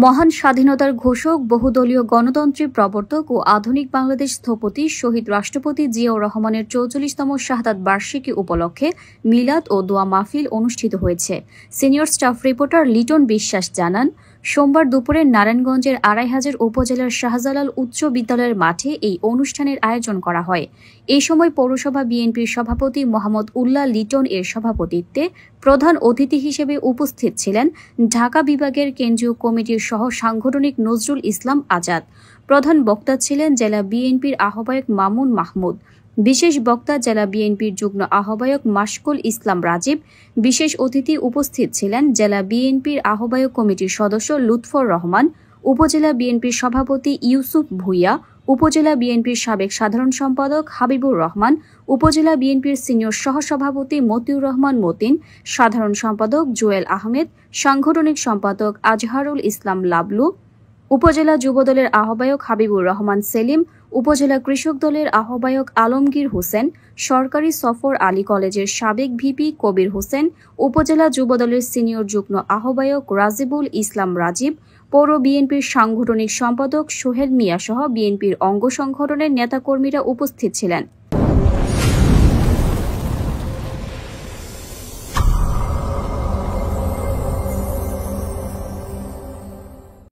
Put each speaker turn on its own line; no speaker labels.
মহান স্বাধীনতার ঘোষক, বহুদলীয় গণতন্ত্রের প্রবর্তক ও আধুনিক বাংলাদেশ স্থপতি শহীদ রাষ্ট্রপতি জিয়াউর রহমানের ৪৪তম শাহাদাত বার্ষিকী উপলক্ষে মিলাদ ও দোয়া মাহফিল অনুষ্ঠিত হয়েছে। সিনিয়র স্টাফ রিপোর্টার লিটন বিশ্বাস জানান, সোমবার দুপুরে নারায়ণগঞ্জের ২৫০০ উপজেলার শাহজালাল উচ্চ বিদ্যালয়ের মাঠে এই অনুষ্ঠানের আয়োজন করা হয়। এই সময় পৌরসভা বিএনপির সভাপতি মোহাম্মদ উল্লাহ লিটন এর সভাপতিত্বে প্রধান অতিথি হিসেবে উপস্থিত ছিলেন ঢাকা বিভাগের কেন্দ্রীয় কমিটির সহ সাংগঠনিক নজরুল ইসলাম আজাদ। প্রধান বক্তা ছিলেন জেলা বিএনপির আহ্বায়ক মামুন মাহমুদ। বিশেষ বক্তা জেলা বিএনপির যুগ্ম আহ্বায়ক মাশকুল ইসলাম রাজীব। বিশেষ অতিথি উপস্থিত ছিলেন জেলা বিএনপির আহ্বায়ক কমিটির সদস্য লুৎফর রহমান, উপজেলা বিএনপির সভাপতি ইউসুফ ভুইয়া, উপজেলা বিএনপির সাবেক সাধারণ সম্পাদক হাবিবুর রহমান, উপজেলা বিএনপির সিনিয়র সহসভাপতি মতিউর রহমান মতিন, সাধারণ সম্পাদক জুয়েল আহমেদ, সাংগঠনিক সম্পাদক আজহারুল ইসলাম লাবলু, উপজেলা যুবদলের আহ্বায়ক হাবিবুর রহমান সেলিম, উপজেলা কৃষক দলের আহ্বায়ক আলমগীর হোসেন, সরকারি সফর আলী কলেজের সাবেক ভিপি কবির হোসেন, উপজেলা যুবদলের সিনিয়র যুগ্ম আহ্বায়ক রাজিবুল ইসলাম রাজীব, পৌর বিএনপির সাংগঠনিক সম্পাদক সোহেল মিয়া সহ বিএনপির অঙ্গ সংগঠনের নেতাকর্মীরা উপস্থিত ছিলেন।